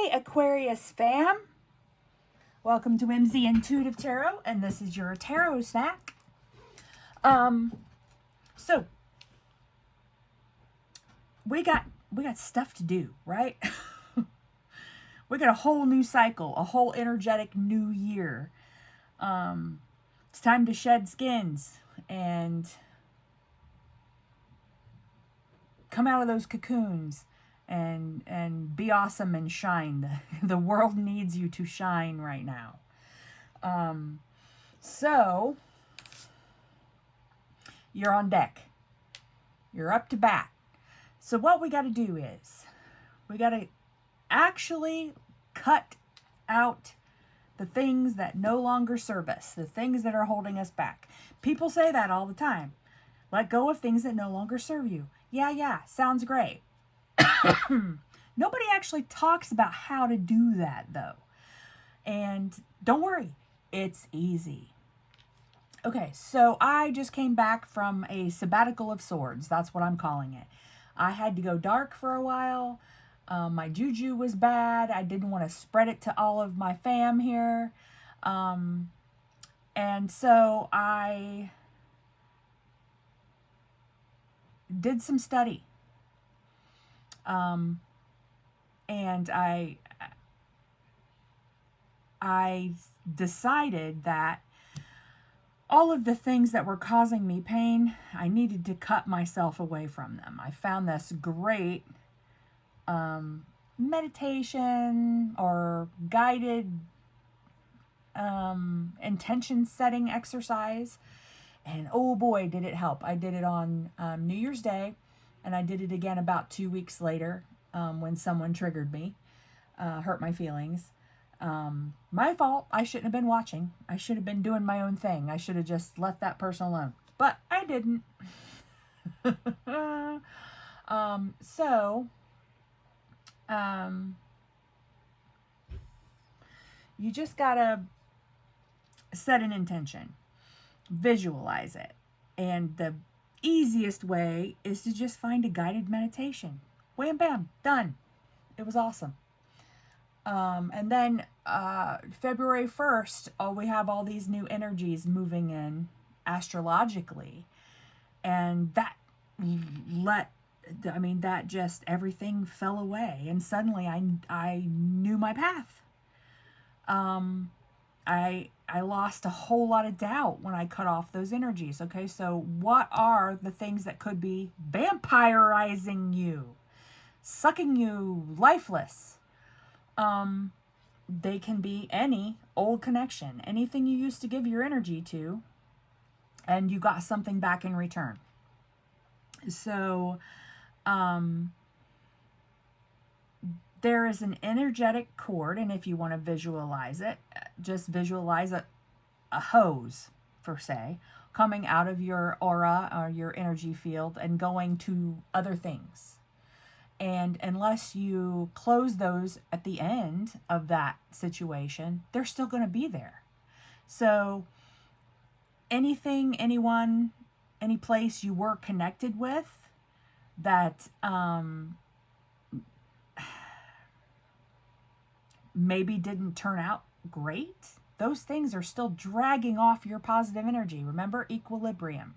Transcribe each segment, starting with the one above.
Hey Aquarius fam, welcome to MZ Intuitive Tarot, and this is your tarot snack. So we got stuff to do, right? We got a whole new cycle, a whole energetic new year. It's time to shed skins and come out of those cocoons and be awesome and shine. The world needs you to shine right now. So you're on deck. You're up to bat. So what we got to do is we got to actually cut out the things that no longer serve us, the things that are holding us back. People say that all the time. Let go of things that no longer serve you. Yeah, sounds great. Nobody actually talks about how to do that, though. And don't worry, it's easy. Okay, so I just came back from a sabbatical of sorts. That's what I'm calling it. I had to go dark for a while. My juju was bad. I didn't want to spread it to all of my fam here. And so I did some study. And I decided that all of the things that were causing me pain, I needed to cut myself away from them. I found this great meditation or guided intention setting exercise. And oh boy, did it help. I did it on New Year's Day, and I did it again about 2 weeks later when someone triggered me, hurt my feelings. My fault. I shouldn't have been watching. I should have been doing my own thing. I should have just left that person alone. But I didn't. You just gotta set an intention. Visualize it. And the easiest way is to just find a guided meditation. Wham, bam, done. It was awesome. And then February 1st, we have all these new energies moving in astrologically. And that just everything fell away. And suddenly I knew my path. I lost a whole lot of doubt when I cut off those energies. Okay, so what are the things that could be vampirizing you, sucking you lifeless? They can be any old connection, anything you used to give your energy to, and you got something back in return. So, there is an energetic cord, and if you want to visualize it, just visualize a hose, per se, coming out of your aura or your energy field and going to other things. And unless you close those at the end of that situation, they're still going to be there. So anything, anyone, any place you were connected with that maybe didn't turn out great, those things are still dragging off your positive energy. Remember, equilibrium.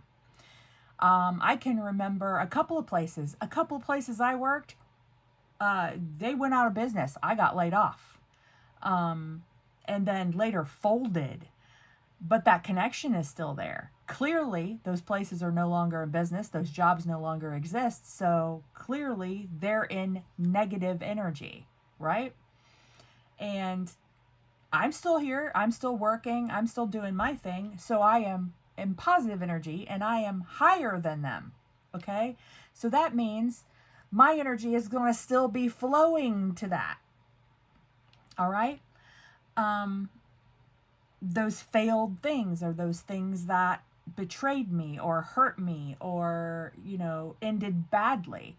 I can remember a couple of places I worked, they went out of business. I got laid off. And then later folded. But that connection is still there. Clearly, those places are no longer in business. Those jobs no longer exist. So clearly, they're in negative energy, right? And I'm still here. I'm still working. I'm still doing my thing. So I am in positive energy and I am higher than them. Okay? So that means my energy is going to still be flowing to that. All right? Those failed things are those things that betrayed me or hurt me or, ended badly,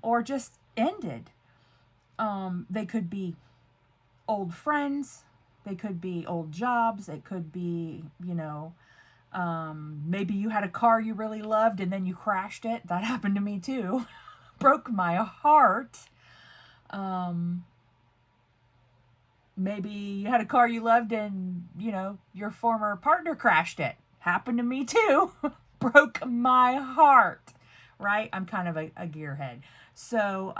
or just ended. They could be old friends. They could be old jobs. It could be, maybe you had a car you really loved and then you crashed it. That happened to me too. Broke my heart. Maybe you had a car you loved and, you know, your former partner crashed it. Happened to me too. Broke my heart, right? I'm kind of a gearhead. So,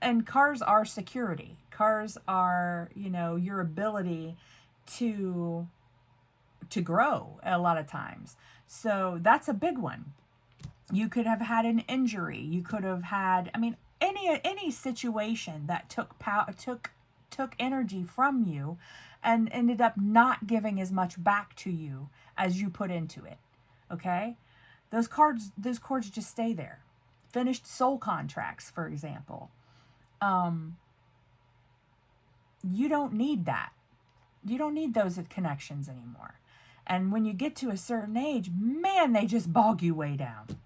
and cars are security. Cars are, you know, your ability to grow a lot of times. So that's a big one. You could have had an injury. You could have had, I mean, any situation that took energy from you and ended up not giving as much back to you as you put into it. Okay? Those cords just stay there. Finished soul contracts, for example. You don't need that. You don't need those connections anymore. And when you get to a certain age, man, they just bog you way down.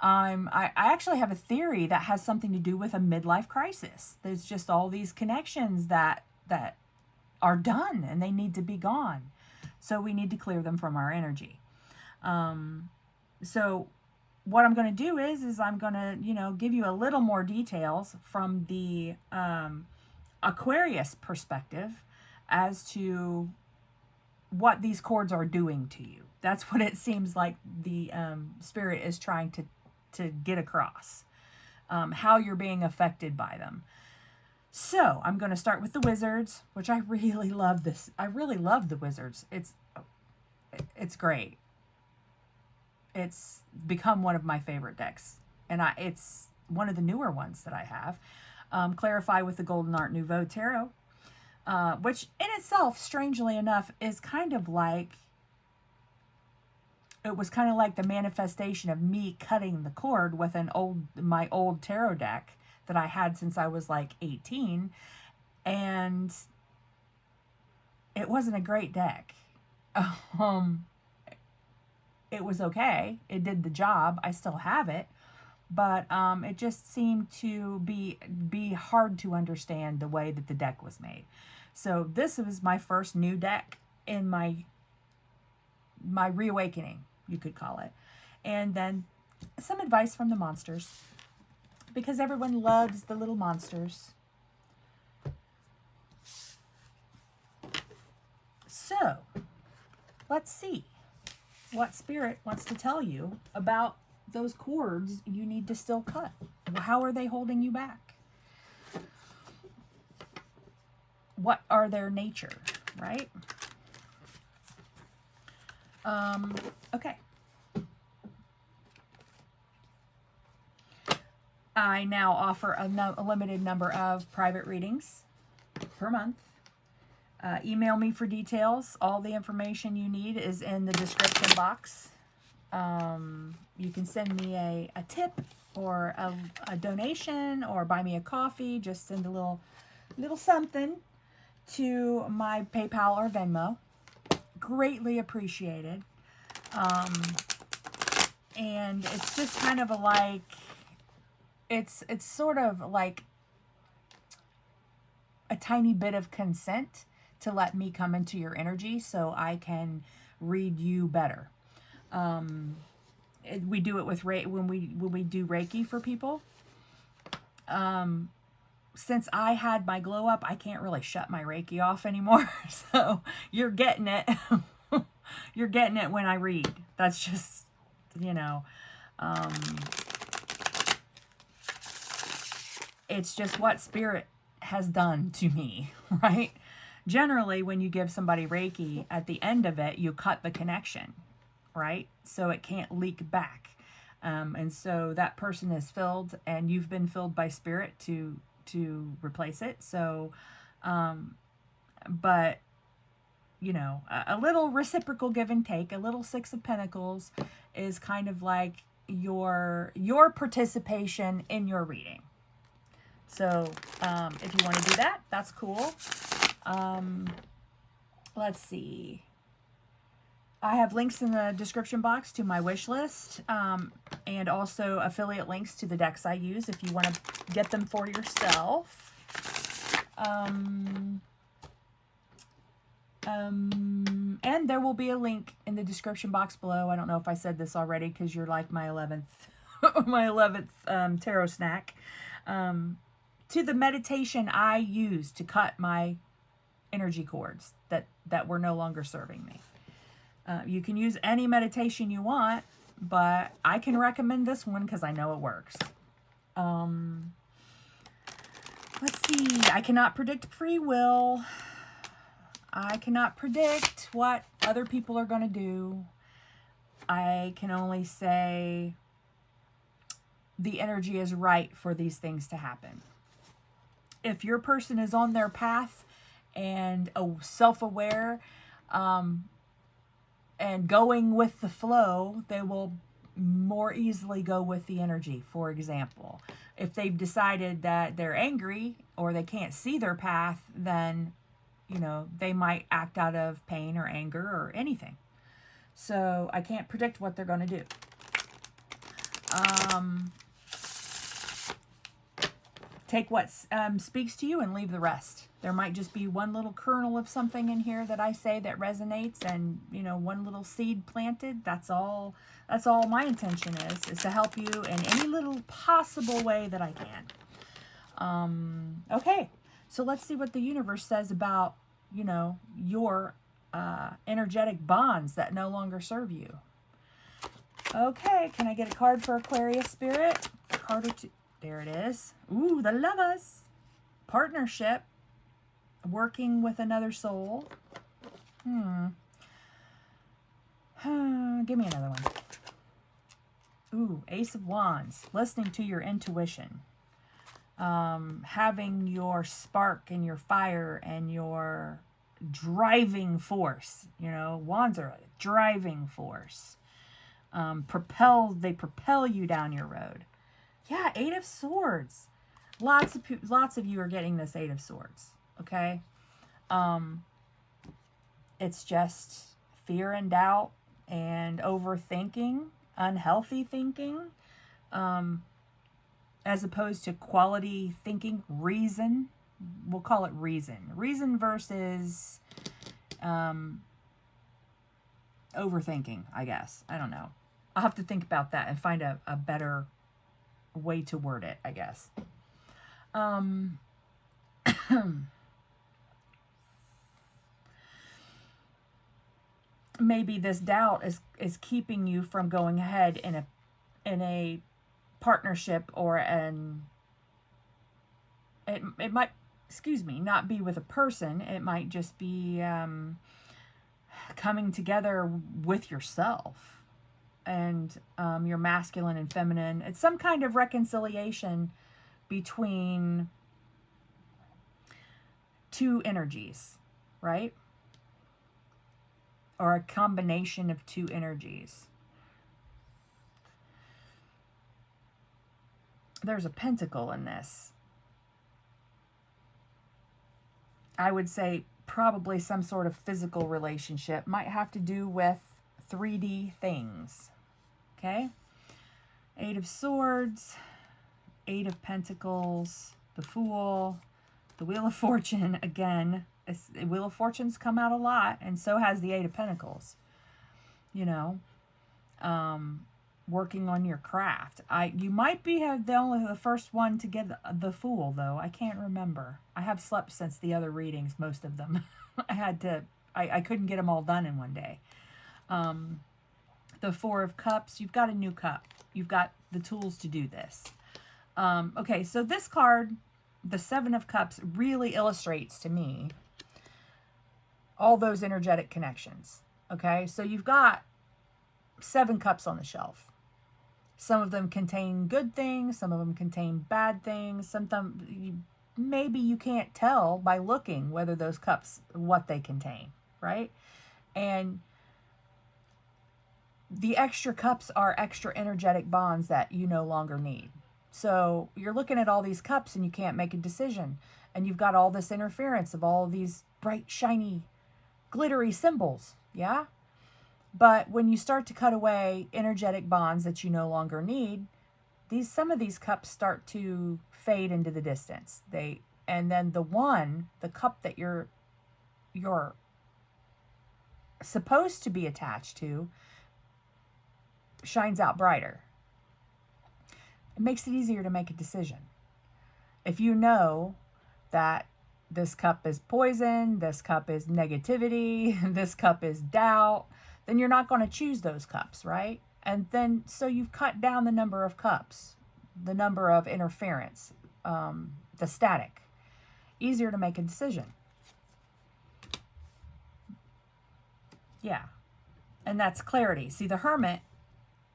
I actually have a theory that has something to do with a midlife crisis. There's just all these connections that are done and they need to be gone. So we need to clear them from our energy. So what I'm going to do is I'm going to, you know, give you a little more details from the Aquarius perspective as to what these cords are doing to you. That's what it seems like the spirit is trying to get across, how you're being affected by them. So I'm going to start with the wizards, which I really love this. I really love the wizards. It's great. It's become one of my favorite decks, and it's one of the newer ones that I have. Clarify with the Golden Art Nouveau Tarot, which in itself, strangely enough, is kind of like, it was kind of like the manifestation of me cutting the cord with my old tarot deck that I had since I was like 18. And it wasn't a great deck. It was okay. It did the job. I still have it. But it just seemed to be hard to understand the way that the deck was made. So this was my first new deck in my reawakening, you could call it. And then some advice from the monsters, because everyone loves the little monsters. So let's see what spirit wants to tell you about those cords you need to still cut. How are they holding you back? What are their nature, right? Okay. I now offer a limited number of private readings per month. Email me for details. All the information you need is in the description box. You can send me a tip or a donation or buy me a coffee. Just send a little something to my PayPal or Venmo. Greatly appreciated. And it's just kind of it's sort of like a tiny bit of consent to let me come into your energy so I can read you better. We do it with when we do Reiki for people. Since I had my glow up, I can't really shut my Reiki off anymore. So you're getting it. You're getting it when I read. That's just, you know, it's just what spirit has done to me, right? Generally, when you give somebody Reiki, at the end of it, you cut the connection, right? So it can't leak back. And so that person is filled, and you've been filled by spirit to replace it. So, but, you know, a little reciprocal give and take, a little Six of Pentacles is kind of like your participation in your reading. So, if you want to do that, that's cool. Let's see. I have links in the description box to my wish list, and also affiliate links to the decks I use if you want to get them for yourself. And there will be a link in the description box below. I don't know if I said this already because you're like my 11th my 11th tarot snack. To the meditation I use to cut my energy cords that were no longer serving me. You can use any meditation you want, but I can recommend this one because I know it works. Let's see. I cannot predict free will. I cannot predict what other people are going to do. I can only say the energy is right for these things to happen. If your person is on their path and self-aware and going with the flow, they will more easily go with the energy. For example, if they've decided that they're angry or they can't see their path, then, you know, they might act out of pain or anger or anything. So I can't predict what they're going to do. Take what speaks to you and leave the rest. There might just be one little kernel of something in here that I say that resonates, and, you know, one little seed planted. That's all my intention is to help you in any little possible way that I can. Okay, so let's see what the universe says about, you know, your energetic bonds that no longer serve you. Okay, can I get a card for Aquarius Spirit? A card or two. There it is. Ooh, the Lovers. Partnership. Working with another soul. Give me another one. Ooh, Ace of Wands. Listening to your intuition. Having your spark and your fire and your driving force. You know, wands are a driving force. They propel you down your road. Yeah, Eight of Swords. Lots of you are getting this Eight of Swords. Okay, it's just fear and doubt and overthinking, unhealthy thinking, as opposed to quality thinking, reason. We'll call it reason versus overthinking, I guess. I don't know. I'll have to think about that and find a better way to word it, I guess. Maybe this doubt is keeping you from going ahead in a partnership, or it might, not be with a person. It might just be coming together with yourself and your masculine and feminine. It's some kind of reconciliation between two energies, right? Or a combination of two energies. There's a pentacle in this. I would say probably some sort of physical relationship. Might have to do with 3D things. Okay? Eight of Swords, Eight of Pentacles, the Fool, the Wheel of Fortune again. The Wheel of Fortune's come out a lot, and so has the Eight of Pentacles. You know, working on your craft. You might be the first one to get the Fool, though. I can't remember. I have slept since the other readings, most of them. I couldn't get them all done in one day. The Four of Cups. You've got a new cup. You've got the tools to do this. Okay, so this card, the Seven of Cups, really illustrates to me all those energetic connections. Okay, so you've got 7 cups on the shelf. Some of them contain good things, some of them contain bad things. Sometimes maybe you can't tell by looking whether those cups, what they contain, right? And the extra cups are extra energetic bonds that you no longer need. So you're looking at all these cups and you can't make a decision. And you've got all this interference of all of these bright, shiny, glittery symbols, yeah? But when you start to cut away energetic bonds that you no longer need, some of these cups start to fade into the distance. And then the cup that you're supposed to be attached to shines out brighter. It makes it easier to make a decision. If you know that this cup is poison, this cup is negativity, this cup is doubt, then you're not going to choose those cups, right? And then, so you've cut down the number of cups, the number of interference, the static. Easier to make a decision. Yeah. And that's clarity. See, the Hermit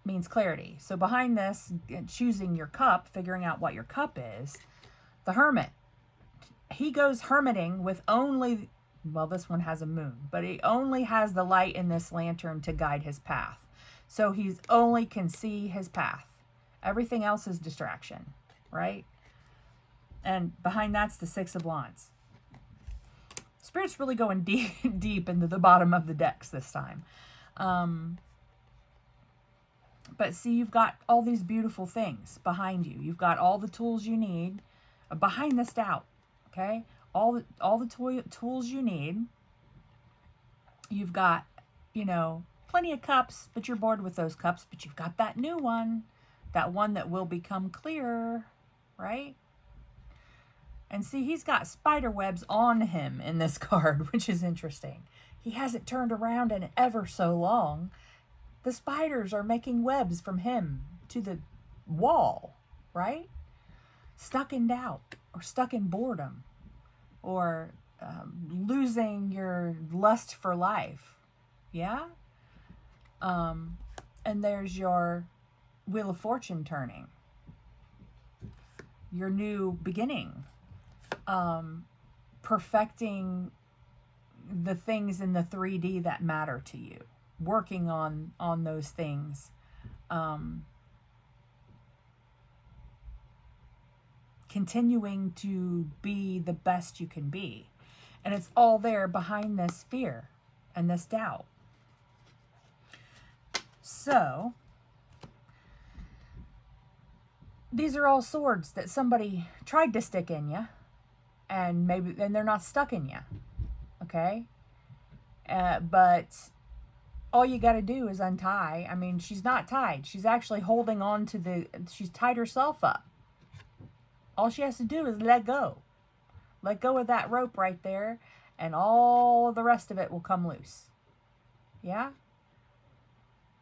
means clarity. So behind this, choosing your cup, figuring out what your cup is, the Hermit, he goes hermiting with only, well, this one has a moon, but he only has the light in this lantern to guide his path. So he's only can see his path. Everything else is distraction, right? And behind that's the Six of Wands. Spirit's really going deep into the bottom of the decks this time. But see, you've got all these beautiful things behind you. You've got all the tools you need behind this doubt. Okay, all the tools you need. You've got, you know, plenty of cups, but you're bored with those cups. But you've got that new one, that one that will become clear, right? And see, he's got spider webs on him in this card, which is interesting. He hasn't turned around in ever so long. The spiders are making webs from him to the wall, right? Stuck in doubt, or stuck in boredom, or losing your lust for life. Yeah? And there's your Wheel of Fortune turning. Your new beginning. Perfecting the things in the 3D that matter to you. Working on those things. Continuing to be the best you can be. And it's all there behind this fear and this doubt. So, these are all swords that somebody tried to stick in you, and they're not stuck in you. Okay? But all you got to do is untie. I mean, she's not tied. She's actually holding on to she's tied herself up. All she has to do is let go. Let go of that rope right there, and all the rest of it will come loose. Yeah?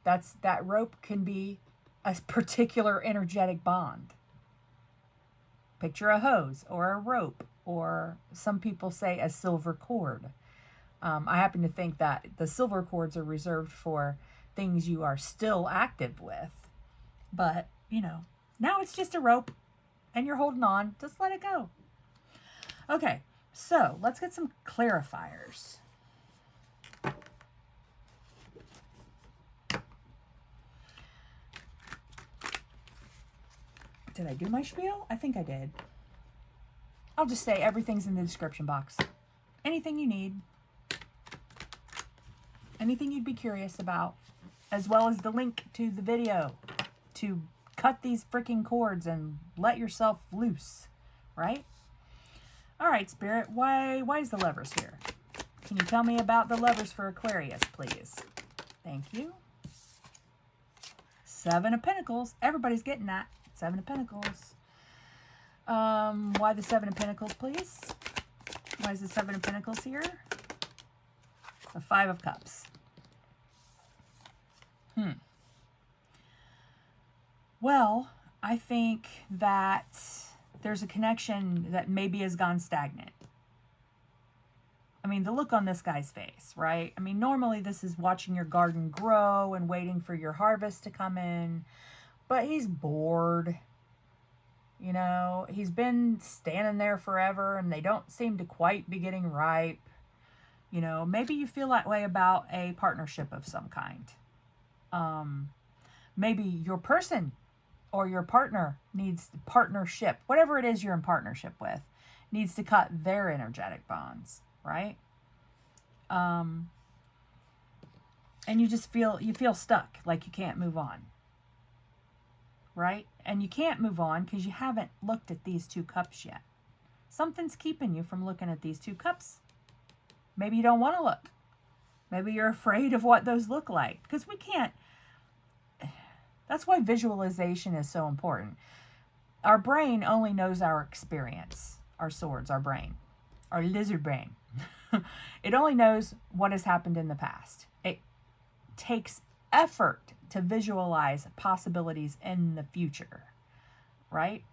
That rope can be a particular energetic bond. Picture a hose or a rope, or some people say a silver cord. I happen to think that the silver cords are reserved for things you are still active with. But, you know, now it's just a rope. And you're holding on. Just let it go. Okay, so let's get some clarifiers. Did I do my spiel? I think I did. I'll just say everything's in the description box. Anything you need. Anything you'd be curious about. As well as the link to the video to cut these freaking cords and let yourself loose, right? All right, Spirit, why is the Lovers here? Can you tell me about the Lovers for Aquarius, please? Thank you. Seven of Pentacles. Everybody's getting that. Seven of Pentacles. Why the Seven of Pentacles, please? Why is the Seven of Pentacles here? The Five of Cups. Well, I think that there's a connection that maybe has gone stagnant. I mean, the look on this guy's face, right? I mean, normally this is watching your garden grow and waiting for your harvest to come in. But he's bored. You know, he's been standing there forever and they don't seem to quite be getting ripe. You know, maybe you feel that way about a partnership of some kind. Maybe your person or your partner needs partnership, whatever it is you're in partnership with, needs to cut their energetic bonds, right? And you just feel stuck, like you can't move on, right? And you can't move on because you haven't looked at these two cups yet. Something's keeping you from looking at these two cups. Maybe you don't want to look. Maybe you're afraid of what those look like, because we can't. That's why visualization is so important. Our brain only knows our experience. Our swords, our brain. our lizard brain. It only knows what has happened in the past. It takes effort to visualize possibilities in the future, right?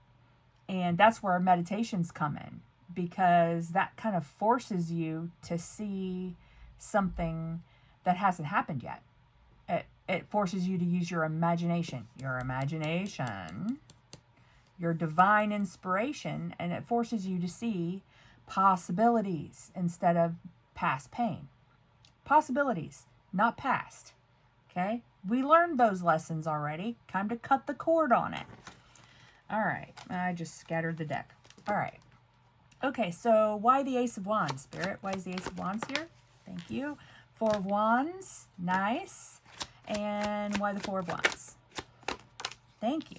And that's where our meditations come in, because that kind of forces you to see something that hasn't happened yet. It forces you to use your imagination, your divine inspiration, and it forces you to see possibilities instead of past pain. Possibilities, not past. Okay? We learned those lessons already. Time to cut the cord on it. All right. I just scattered the deck. All right. Okay, so why the Ace of Wands, Spirit? Why is the Ace of Wands here? Thank you. Four of Wands. Nice. And why the Four of Wands? Thank you.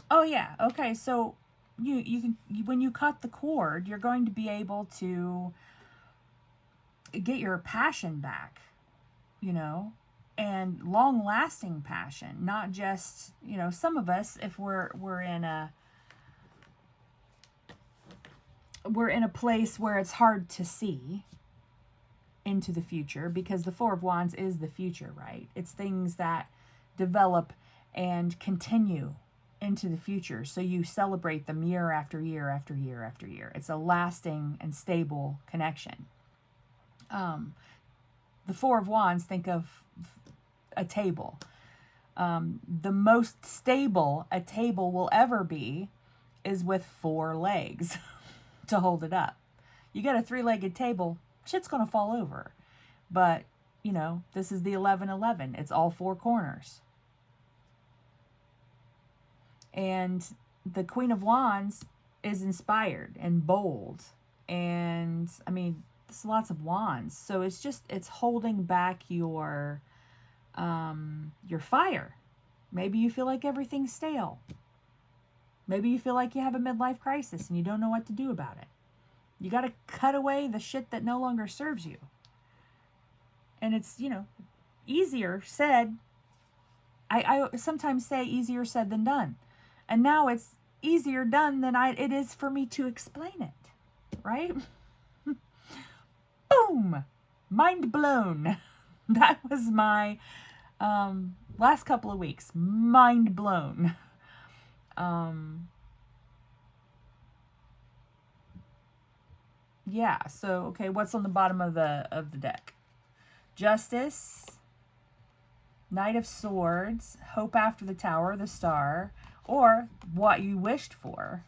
Oh, yeah. Okay, so you can, when you cut the cord, you're going to be able to get your passion back, you know, and long-lasting passion, not just, you know, some of us, if we're in a place where it's hard to see into the future, because the Four of Wands is the future, right? It's things that develop and continue into the future. So you celebrate them year after year after year after year. It's a lasting and stable connection. The Four of Wands, think of a table. The most stable a table will ever be is with 4 legs to hold it up. You got a 3-legged table, shit's going to fall over. But, you know, this is the 11-11. It's all 4 corners. And the Queen of Wands is inspired and bold. And, I mean, there's lots of wands. So it's just, it's holding back your fire. Maybe you feel like everything's stale. Maybe you feel like you have a midlife crisis and you don't know what to do about it. You got to cut away the shit that no longer serves you. And it's, you know, easier said. I sometimes say easier said than done. And now it's easier done than it is for me to explain it. Right? Boom! Mind blown. That was my last couple of weeks. Mind blown. Yeah, so okay, what's on the bottom of the deck? Justice, Knight of Swords, Hope after the Tower, the Star, or what you wished for,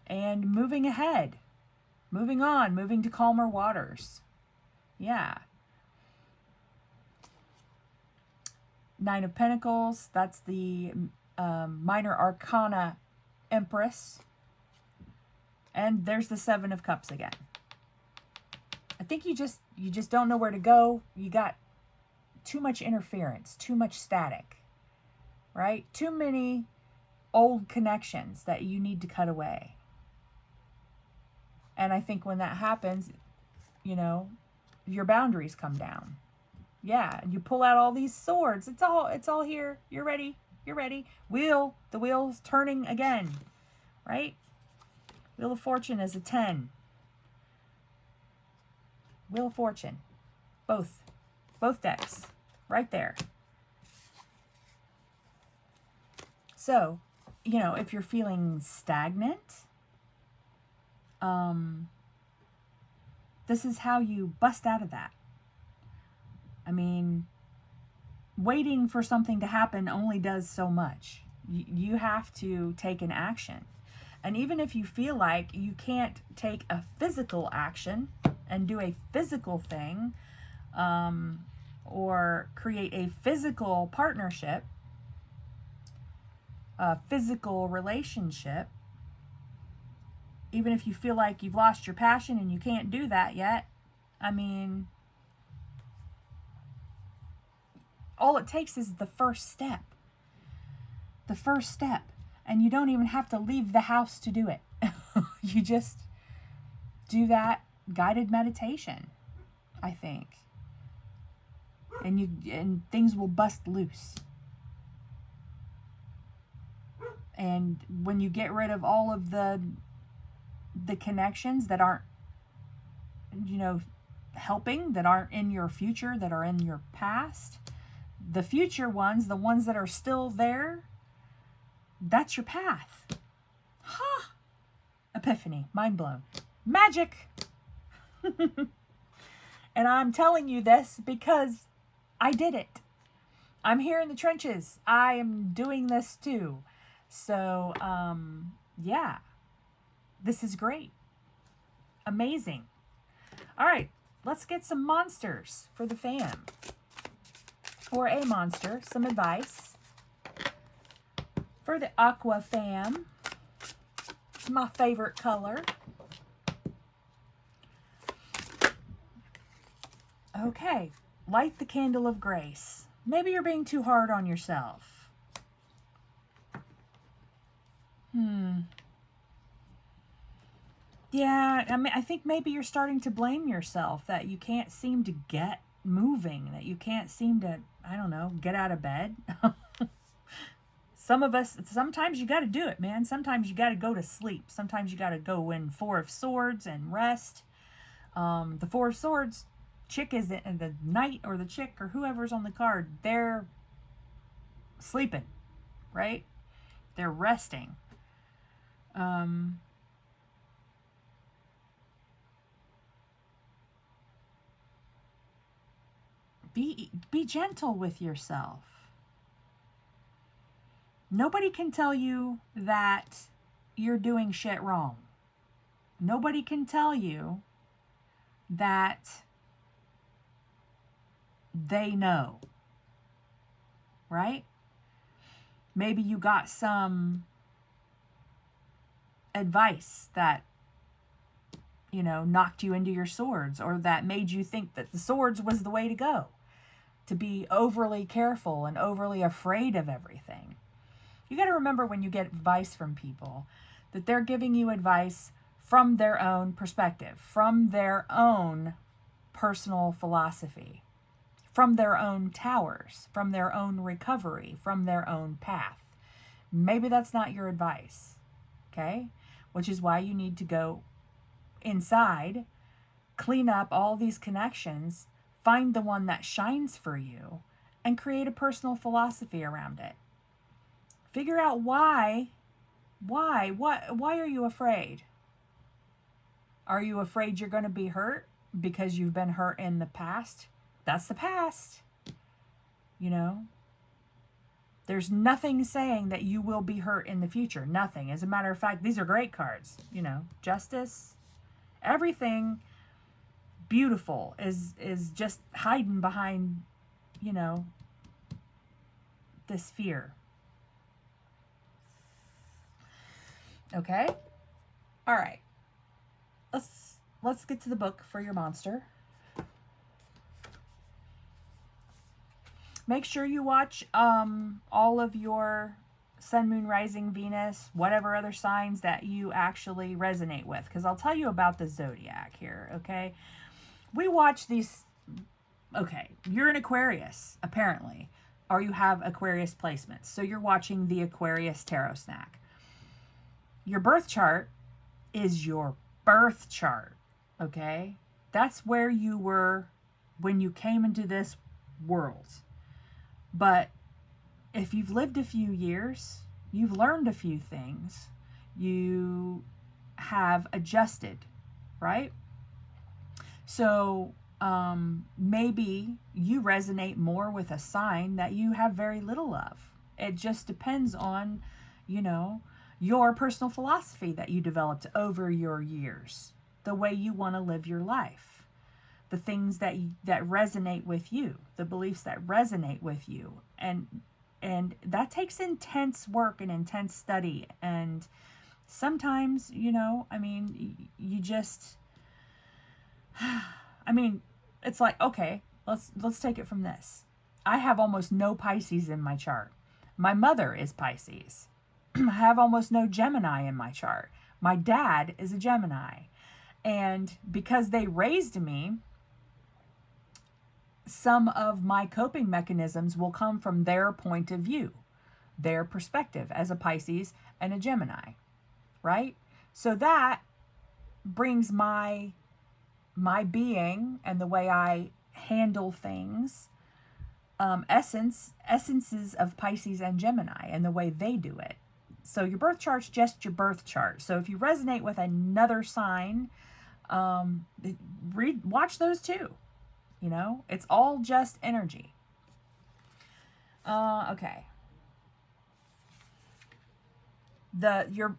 and moving ahead, moving on, moving to calmer waters. Yeah. Nine of Pentacles, that's the Minor Arcana Empress. And there's the Seven of Cups again. I think you just don't know where to go. You got too much interference, too much static, right? Too many old connections that you need to cut away. And I think when that happens, you know, your boundaries come down. Yeah, and you pull out all these swords. It's all here. You're ready. You're ready. The wheel's turning again, right? Wheel of Fortune is a 10. Wheel of Fortune. Both decks. Right there. So, you know, if you're feeling stagnant, this is how you bust out of that. I mean, waiting for something to happen only does so much. You have to take an action. And even if you feel like you can't take a physical action and do a physical thing, or create a physical partnership, a physical relationship, even if you feel like you've lost your passion and you can't do that yet, I mean, all it takes is the first step. The first step. And you don't even have to leave the house to do it. You just do that guided meditation, I think. And things will bust loose. And when you get rid of all of the the connections that aren't, helping, that aren't in your future, that are in your past. The future ones, the ones that are still there, that's your path. Huh. Epiphany. Mind blown. Magic. And I'm telling you this because I did it. I'm here in the trenches. I am doing this too. So, yeah. This is great. Amazing. All right. Let's get some monsters for the fam. Or a monster. Some advice. For the Aqua fam. It's my favorite color. Okay. Light the candle of grace. Maybe you're being too hard on yourself. Yeah, I think maybe you're starting to blame yourself that you can't seem to get moving, that you can't seem to, I don't know, get out of bed. Some of us, sometimes you got to do it, man. Sometimes you got to go to sleep. Sometimes you got to go in Four of Swords and rest. The Four of Swords, chick is the knight or the chick or whoever's on the card. They're sleeping, right? They're resting. Be gentle with yourself. Nobody can tell you that you're doing shit wrong. Nobody can tell you that they know. Right? Maybe you got some advice that, knocked you into your swords, or that made you think that the swords was the way to go. To be overly careful and overly afraid of everything. You got to remember when you get advice from people that they're giving you advice from their own perspective, from their own personal philosophy, from their own towers, from their own recovery, from their own path. Maybe that's not your advice, okay? Which is why you need to go inside, clean up all these connections, find the one that shines for you, and create a personal philosophy around it. Figure out why are you afraid? Are you afraid you're going to be hurt because you've been hurt in the past? That's the past. There's nothing saying that you will be hurt in the future. Nothing. As a matter of fact, these are great cards. Justice, everything beautiful is just hiding behind, this fear. Okay? All right. Let's get to the book for your monster. Make sure you watch all of your Sun, Moon, Rising, Venus, whatever other signs that you actually resonate with. Because I'll tell you about the zodiac here, okay? We watch these... Okay, you're an Aquarius, apparently. Or you have Aquarius placements. So you're watching the Aquarius Tarot Snack. Your birth chart is your birth chart, okay? That's where you were when you came into this world. But if you've lived a few years, you've learned a few things, you have adjusted, right? So maybe you resonate more with a sign that you have very little of. It just depends on, your personal philosophy that you developed over your years, the way you want to live your life, the things that resonate with you, the beliefs that resonate with you. And that takes intense work and intense study. And sometimes, you just, it's like, okay, let's take it from this. I have almost no Pisces in my chart. My mother is Pisces. I have almost no Gemini in my chart. My dad is a Gemini. And because they raised me, some of my coping mechanisms will come from their point of view, their perspective as a Pisces and a Gemini, right? So that brings my being and the way I handle things, essences of Pisces and Gemini and the way they do it. So your birth chart's just your birth chart. So if you resonate with another sign, watch those too. You know, it's all just energy. Okay.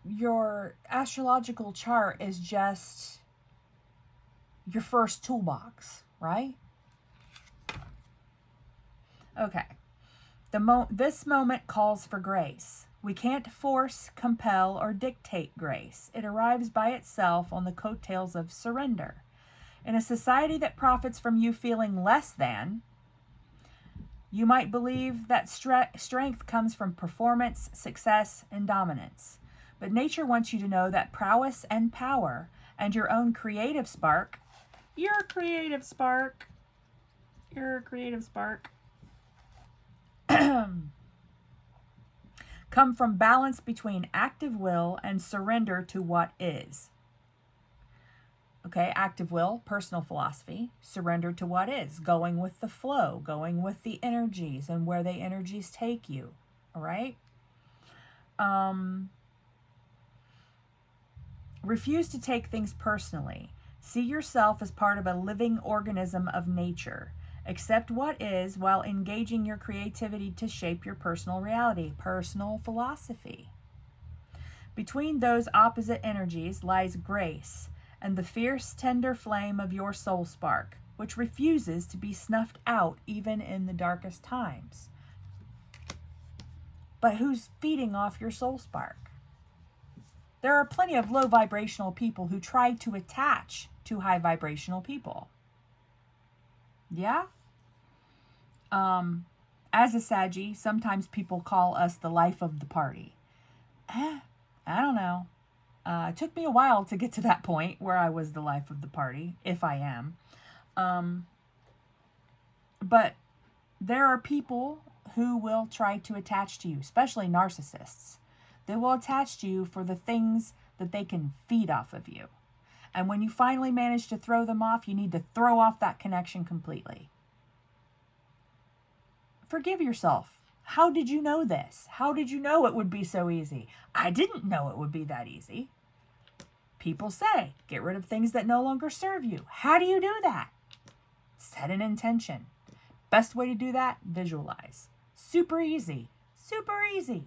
Your astrological chart is just your first toolbox, right? Okay. This moment calls for grace. We can't force, compel, or dictate grace. It arrives by itself on the coattails of surrender. In a society that profits from you feeling less than, you might believe that strength comes from performance, success, and dominance. But nature wants you to know that prowess and power and your own creative spark, your creative spark, come from balance between active will and surrender to what is. Okay, active will, personal philosophy, surrender to what is, going with the flow, going with the energies and where the energies take you. All right? Refuse to take things personally. See yourself as part of a living organism of nature. Accept what is while engaging your creativity to shape your personal reality. Personal philosophy. Between those opposite energies lies grace and the fierce, tender flame of your soul spark, which refuses to be snuffed out even in the darkest times. But who's feeding off your soul spark? There are plenty of low vibrational people who try to attach to high vibrational people. Yeah? As a Saggy, sometimes people call us the life of the party. I don't know. It took me a while to get to that point where I was the life of the party, if I am. But there are people who will try to attach to you, especially narcissists. They will attach to you for the things that they can feed off of you. And when you finally manage to throw them off, you need to throw off that connection completely. Forgive yourself. How did you know this? How did you know it would be so easy? I didn't know it would be that easy. People say, get rid of things that no longer serve you. How do you do that? Set an intention. Best way to do that, visualize. Super easy. Super easy.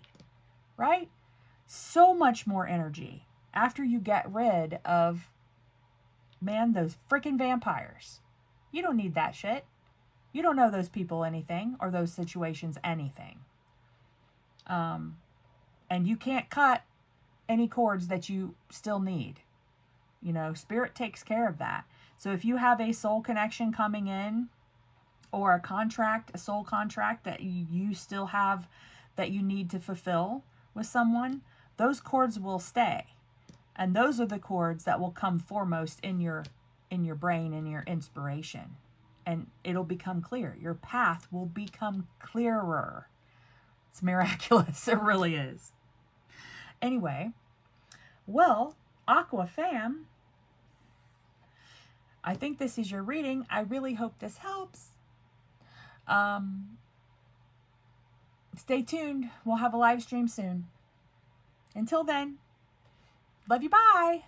Right? So much more energy after you get rid of, man, those freaking vampires. You don't need that shit. You don't know those people anything or those situations anything. And you can't cut any cords that you still need. You know, spirit takes care of that. So if you have a soul connection coming in or a soul contract that you still have that you need to fulfill with someone, those cords will stay. And those are the cords that will come foremost in your brain and your inspiration. And it'll become clear. Your path will become clearer. It's miraculous. It really is. Anyway, well, Aqua Fam, I think this is your reading. I really hope this helps. Stay tuned. We'll have a live stream soon. Until then, love you. Bye.